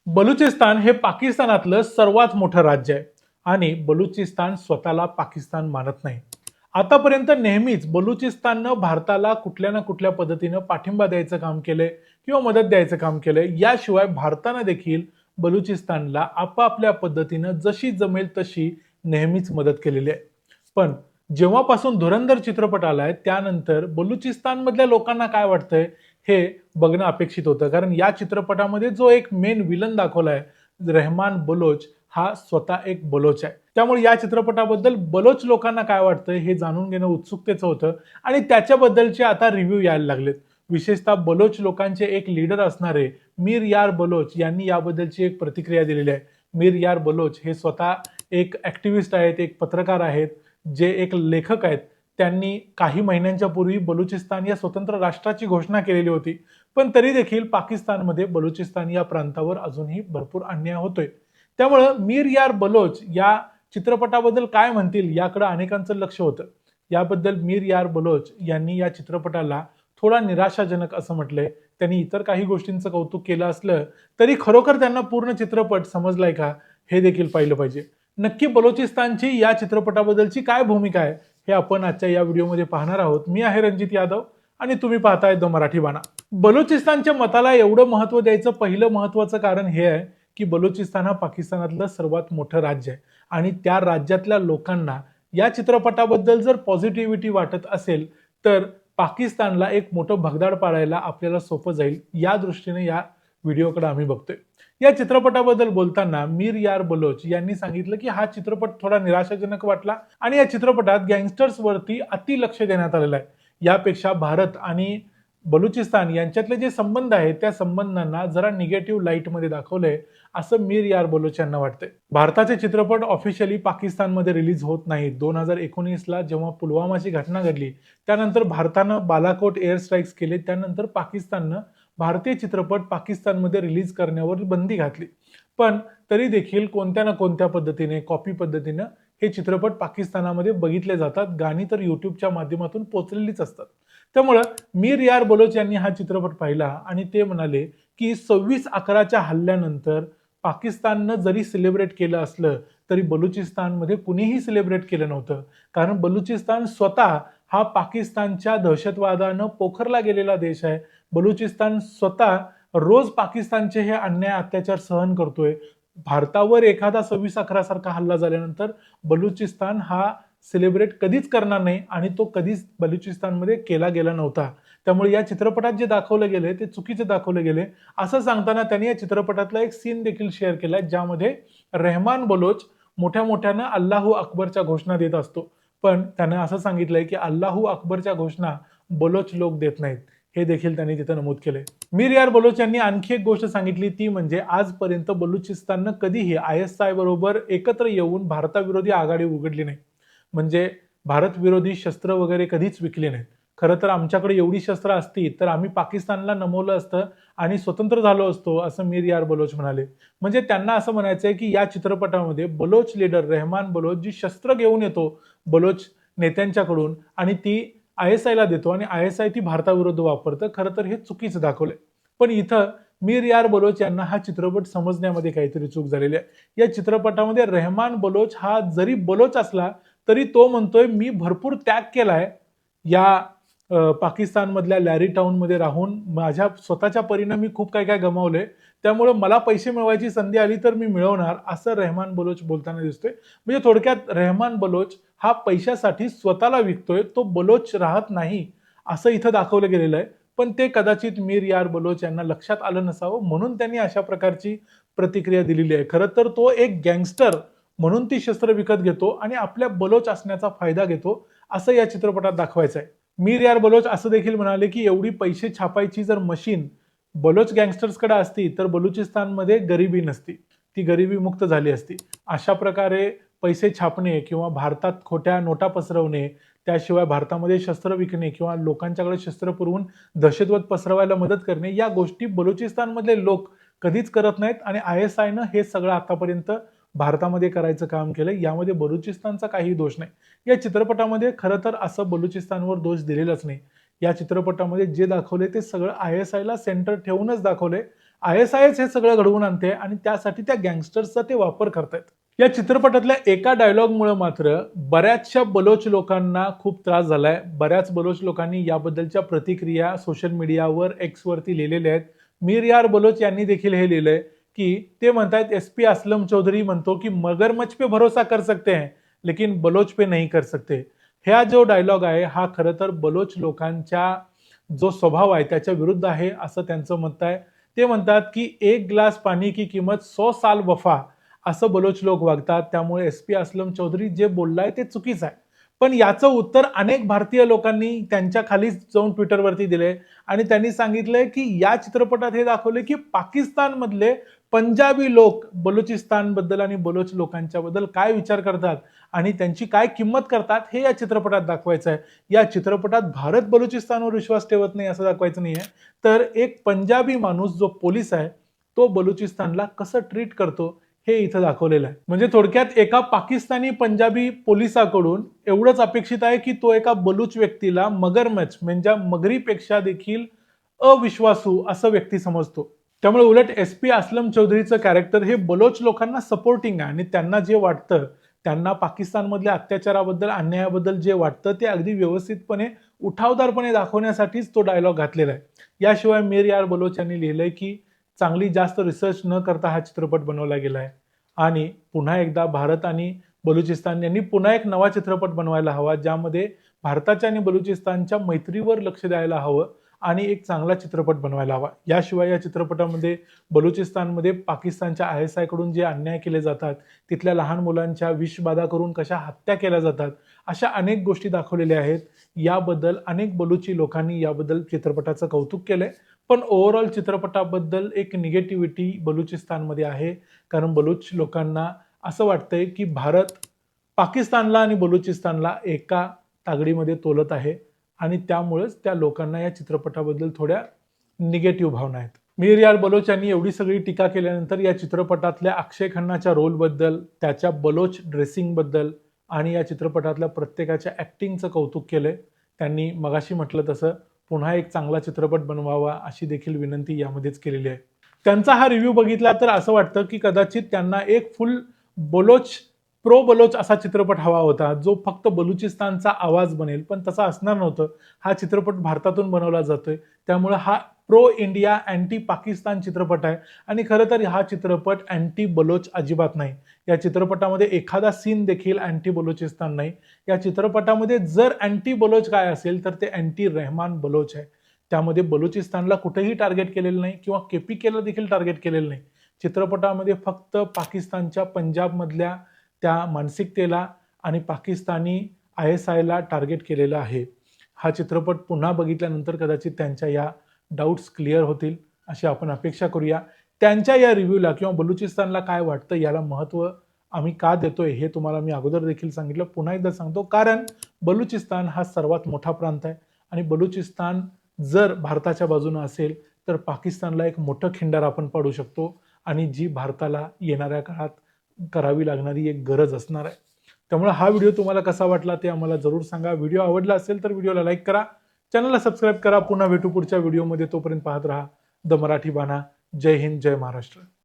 बलुचिस्तान हे पाकिस्तानातलं सर्वात मोठं राज्य आहे आणि बलुचिस्तान स्वतःला पाकिस्तान मानत नाही. आतापर्यंत नेहमीच बलुचिस्ताननं भारताला कुठल्या ना कुठल्या पद्धतीनं पाठिंबा द्यायचं काम केलंय किंवा मदत द्यायचं काम केलंय. याशिवाय भारतानं देखील बलुचिस्तानला आपापल्या पद्धतीनं जशी जमेल तशी नेहमीच मदत केलेली आहे. पण जेव्हापासून धुरंधर चित्रपट आलाय त्यानंतर बलुचिस्तानमधल्या लोकांना काय वाटतंय हे बघणं अपेक्षित होतं. कारण या चित्रपटामध्ये जो एक मेन विलन दाखवलाय रेहमान बलोच, हा स्वतः एक बलोच आहे. त्यामुळे या चित्रपटाबद्दल बलोच लोकांना काय वाटतंय हे जाणून घेणं उत्सुकतेचं होतं आणि त्याच्याबद्दलचे आता रिव्ह्यू यायला लागलेत. विशेषतः बलोच लोकांचे एक लीडर असणारे मीर यार बलोच यांनी याबद्दलची एक प्रतिक्रिया दिलेली आहे. मीर यार बलोच हे स्वतः एक ऍक्टिव्हिस्ट आहेत, एक पत्रकार आहेत, जे एक लेखक आहेत. त्यांनी काही महिन्यांच्या पूर्वी बलुचिस्तान या स्वतंत्र राष्ट्राची घोषणा केलेली होती. पण तरी देखील पाकिस्तानमध्ये बलुचिस्तान या प्रांतावर अजूनही भरपूर अन्याय होतोय. त्यामुळं मीर यार बलोच या चित्रपटाबद्दल काय म्हणतील याकडे अनेकांचं लक्ष होतं. याबद्दल मीर यार बलोच यांनी या चित्रपटाला थोडा निराशाजनक असं म्हटलंय. त्यांनी इतर काही गोष्टींचं कौतुक केलं असलं तरी खरोखर त्यांना पूर्ण चित्रपट समजलाय का हे देखील पाहिलं पाहिजे. नक्की बलुचिस्तानची या चित्रपटाबद्दलची काय भूमिका आहे हे आपण आजच्या या व्हिडिओमध्ये पाहणार आहोत. मी आहे रणजित यादव आणि तुम्ही पाहताय द मराठी बाणा. बलुचिस्तानच्या मताला एवढं महत्व द्यायचं पहिलं महत्वाचं कारण हे आहे की बलुचिस्तान हा पाकिस्तानातलं सर्वात मोठं राज्य आहे आणि त्या राज्यातल्या लोकांना या चित्रपटाबद्दल जर पॉझिटिव्हिटी वाटत असेल तर पाकिस्तानला एक मोठं भगदाड पाडायला आपल्याला सोपं जाईल. या दृष्टीने या व्हिडिओकडे आम्ही बघतोय. या चित्रपटाबद्दल बोलताना मीर यार बलोच यांनी सांगितलं की हा चित्रपट थोडा निराशाजनक वाटला आणि या चित्रपटात गँगस्टर्स वरती अति लक्ष देण्यात आलेलं आहे. यापेक्षा भारत आणि बलुचिस्तान यांच्यातले जे संबंध आहेत त्या संबंधांना जरा निगेटिव्ह लाईटमध्ये दाखवलंय असं मीर यार बलोच यांना वाटतंय. भारताचे चित्रपट ऑफिशियली पाकिस्तानमध्ये रिलीज होत नाहीत. 2019ला जेव्हा पुलवामाची घटना घडली त्यानंतर भारतानं बालाकोट एअर स्ट्राईक्स केले. त्यानंतर पाकिस्ताननं भारतीय चित्रपट पाकिस्तानमध्ये रिलीज करण्यावर बंदी घातली. पण तरी देखील कोणत्या ना कोणत्या पद्धतीने कॉपी पद्धतीनं हे चित्रपट पाकिस्तानामध्ये बघितले जातात. गाणी तर युट्यूबच्या माध्यमातून पोचलेलीच असतात. त्यामुळं मीर यार बलोच यांनी हा चित्रपट पाहिला आणि ते म्हणाले की 26/11च्या हल्ल्यानंतर पाकिस्ताननं जरी सेलिब्रेट केलं असलं तरी बलुचिस्तानमध्ये कुणीही सेलिब्रेट केलं नव्हतं. कारण बलुचिस्तान स्वतः हा पाकिस्तानच्या दहशतवादानं पोखरला गेलेला देश आहे. बलुचिस्तान स्वतः रोज पाकिस्तानचे हे अन्याय अत्याचार सहन करतोय. भारतावर एखादा 26/11 सारखा हल्ला झाल्यानंतर बलुचिस्तान हा सेलिब्रेट कधीच करणार नाही आणि तो कधीच बलुचिस्तानमध्ये केला गेला नव्हता. त्यामुळे या चित्रपटात जे दाखवलं गेले ते चुकीचे दाखवले गेले असं सांगताना त्यांनी या चित्रपटातला एक सीन देखील शेअर केलाय ज्यामध्ये रेहमान बलोच मोठ्या मोठ्यानं अल्लाहू अकबरच्या घोषणा देत असतो. पण त्याने असं सांगितलंय की अल्लाहू अकबरच्या घोषणा बलोच लोक देत नाहीत. हे देखील त्यांनी तिथे नमूद केले. मीर यार बलोच यांनी आणखी एक गोष्ट सांगितली ती म्हणजे आजपर्यंत बलुचिस्ताननं कधीही ISI बरोबर एकत्र येऊन भारताविरोधी आघाडी उघडली नाही. म्हणजे भारत विरोधी शस्त्र वगैरे कधीच विकली नाहीत. खरं तर आमच्याकडे एवढी शस्त्र असती तर आम्ही पाकिस्तानला नमवलं असतं आणि स्वतंत्र झालो असतो असं मीर यार बलोच म्हणाले. म्हणजे त्यांना असं म्हणायचंय की या चित्रपटामध्ये बलोच लीडर रेहमान बलोच जी शस्त्र घेऊन येतो बलोच नेत्यांच्याकडून आणि ती ISI ला देतो आणि ISI ती भारताविरुद्ध वापरतं. खरं तर हे चुकीचं दाखवलंय. पण इथं मीर यार बलोच यांना हा चित्रपट समजण्यामध्ये काहीतरी चूक झालेली आहे. या चित्रपटामध्ये रेहमान बलोच हा जरी बलोच असला तरी तो म्हणतोय मी भरपूर त्याग केलाय या पाकिस्तानमधल्या लॅरी टाउनमध्ये राहून. माझ्या स्वतःच्या परीने मी खूप काय काय गमावलंय. त्यामुळे मला पैसे मिळवायची संधी आली तर मी मिळवणार असं रेहमान बलोच बोलताना दिसतोय. म्हणजे थोडक्यात रेहमान बलोच हा पैशासाठी स्वतःला विकतोय, तो बलोच राहत नाही असं इथं दाखवलं गेलेलं आहे. पण ते कदाचित मीर यार बलोच यांना लक्षात आलं नसावं म्हणून त्यांनी अशा प्रकारची प्रतिक्रिया दिलेली आहे. खरं तर तो एक गँगस्टर म्हणून ती शस्त्र विकत घेतो आणि आपल्या बलोच असण्याचा फायदा घेतो असं या चित्रपटात दाखवायचं आहे. मीर यार बलोच असं देखील म्हणाले की एवढी पैसे छापायची जर मशीन बलोच गँगस्टर्सकडे असती तर बलुचिस्तानमध्ये गरिबी नसती, ती गरिबी मुक्त झाली असती. अशा प्रकारे पैसे छापणे किंवा भारतात खोट्या नोटा पसरवणे, त्याशिवाय भारतामध्ये शस्त्र विकणे किंवा लोकांच्याकडे शस्त्र पुरवून दहशतवाद पसरवायला मदत करणे या गोष्टी बलुचिस्तानमधले लोक कधीच करत नाहीत आणि ISIनं हे सगळं आतापर्यंत भारतामध्ये करायचं काम केलंय. यामध्ये बलुचिस्तानचा काही दोष नाही. या चित्रपटामध्ये खरं तर असं बलुचिस्तानवर दोष दिलेलाच नाही. या चित्रपटामध्ये जे दाखवले ते सगळं ISIला सेंटर ठेवूनच दाखवले ISIS हे सगळं घडवून आणते आणि त्यासाठी त्या गँगस्टर्सचा ते वापर करतायत. या चित्रपटातल्या एका डायलॉगमुळे मात्र बऱ्याचशा बलोच लोकांना खूप त्रास झालाय. बऱ्याच बलोच लोकांनी याबद्दलच्या प्रतिक्रिया सोशल मीडियावर एक्सवरती लिहिलेल्या आहेत. मीर यार बलोच यांनी देखील हे लिहिलंय की ते म्हणतात SP असलम चौधरी म्हणतो की मगरमच्छ पे भरोसा कर सकते हैं लेकिन बलोच पे नहीं कर सकते. हा जो डायलॉग आहे हा खरं तर बलोच लोकांच्या जो स्वभाव आहे त्याच्या विरुद्ध आहे असं त्यांचं मत आहे. ते म्हणतात की एक ग्लास पाणी की किंमत 100 साल वफा असं बलोच लोक वागतात. त्यामुळे SP असलम चौधरी जे बोललाय ते चुकीचं आहे. पण याचं उत्तर अनेक भारतीय लोकांनी त्यांच्या खाली जाऊन ट्विटरवरती दिले आणि त्यांनी सांगितलंय की या चित्रपटात हे दाखवले की पाकिस्तानमधले पंजाबी लोक बलुचिस्तान बद्दल आणि बलोच लोकांच्या बद्दल काय विचार करतात आणि त्यांची काय किंमत करतात हे या चित्रपटात दाखवायचं आहे. या चित्रपटात भारत बलुचिस्तानवर विश्वास ठेवत नाही असं दाखवायचं नाहीये, तर एक पंजाबी माणूस जो पोलीस आहे तो बलुचिस्तानला कसं ट्रीट करतो हे इथं दाखवलेलं आहे. म्हणजे थोडक्यात एका पाकिस्तानी पंजाबी पोलिसाकडून एवढंच अपेक्षित आहे की तो एका बलूच व्यक्तीला मगरमच्छ म्हणजे मगरीपेक्षा देखील अविश्वासू असं व्यक्ती समजतो. त्यामुळे उलट SP असलम चौधरीचं कॅरेक्टर हे बलोच लोकांना सपोर्टिंग आहे आणि त्यांना जे वाटतं, त्यांना पाकिस्तानमधल्या अत्याचाराबद्दल अन्यायाबद्दल जे वाटतं ते अगदी व्यवस्थितपणे उठावदारपणे दाखवण्यासाठीच तो डायलॉग घातलेला आहे. याशिवाय मीर यार बलोच यांनी लिहिलंय की चांगली जास्त रिसर्च न करता हा चित्रपट बनवला गेला आहे आणि पुन्हा एकदा भारत आणि बलुचिस्तान यांनी पुन्हा एक नवा चित्रपट बनवायला हवा ज्यामध्ये भारताच्या आणि बलुचिस्तानच्या मैत्रीवर लक्ष द्यायला हवं आणि एक चांगला चित्रपट बनवायला हवा. याशिवाय या चित्रपटामध्ये बलुचिस्तानमध्ये पाकिस्तानच्या ISI कडून जे अन्याय केले जातात, तिथल्या लहान मुलांच्या विषबाधा करून कशा हत्या केल्या जातात, अशा अनेक गोष्टी दाखवलेल्या आहेत. याबद्दल अनेक बलुची लोकांनी याबद्दल चित्रपटाचं कौतुक केलंय. पण ओव्हरऑल चित्रपटाबद्दल एक निगेटिव्हिटी बलुचिस्तानमध्ये आहे. कारण बलुच लोकांना असं वाटतंय की भारत पाकिस्तानला आणि बलुचिस्तानला एका तागडीमध्ये तोलत आहे आणि त्यामुळेच त्या लोकांना या चित्रपटाबद्दल थोड्या निगेटिव्ह भावना आहेत. मीर यार बलोच यांनी एवढी सगळी टीका केल्यानंतर या चित्रपटातल्या अक्षय खन्नाच्या रोलबद्दल, त्याच्या बलोच ड्रेसिंगबद्दल आणि या चित्रपटातल्या प्रत्येकाच्या ॲक्टिंगचं कौतुक केलंय. त्यांनी मगाशी म्हटलं तसं पुन्हा एक चांगला चित्रपट बनवावा अशी देखील विनंती यामध्येच केलेली आहे. त्यांचा हा रिव्ह्यू बघितला तर असं वाटतं की कदाचित त्यांना एक फुल बलोच प्रो बलोच असा चित्रपट हवा होता जो फक्त बलुचिस्तानचा आवाज बनेल, पण तसा असणार नव्हतं. हा चित्रपट भारतातून बनवला जातोय त्यामुळे हा प्रो इंडिया अँटी पाकिस्तान चित्रपट आहे आणि खरं तर हा चित्रपट अँटी बलोच अजिबात नाही. या चित्रपटामध्ये एखादा सीन देखील अँटी बलुचिस्तान नाही. या चित्रपटामध्ये जर अँटी बलोच काय असेल तर ते अँटी रहमान बलोच आहे. त्यामध्ये बलुचिस्तानला कुठेही टार्गेट केलेलं नाही किंवा KPKला देखील टार्गेट केलेलं नाही. चित्रपटामध्ये फक्त पाकिस्तानच्या पंजाबमधल्या त्या मानसिकतेला आणि पाकिस्तानी ISIला टार्गेट केलेलं आहे. हा चित्रपट पुन्हा बघितल्यानंतर कदाचित त्यांच्या या डाऊट्स क्लिअर होतील अशी आपण अपेक्षा करूया. त्यांच्या या रिव्ह्यूला किंवा बलुचिस्तानला काय वाटतं याला महत्त्व आम्ही का देतोय हे तुम्हाला मी अगोदर देखील सांगितलं, पुन्हा एकदा सांगतो. कारण बलुचिस्तान हा सर्वात मोठा प्रांत आहे आणि बलुचिस्तान जर भारताच्या बाजूने असेल तर पाकिस्तानला एक मोठं खिंडार आपण पाडू शकतो आणि जी भारताला येणाऱ्या काळात करावी लागणारी एक गरज असणार आहे. त्यामुळे हा व्हिडिओ तुम्हाला कसा वाटला ते आम्हाला जरूर सांगा. व्हिडिओ आवडला असेल तर व्हिडिओला लाईक करा, चॅनलला सबस्क्राईब करा. पुन्हा भेटू पुढच्या व्हिडिओमध्ये. तोपर्यंत पाहत राहा द मराठी बाणा. जय हिंद, जय महाराष्ट्र.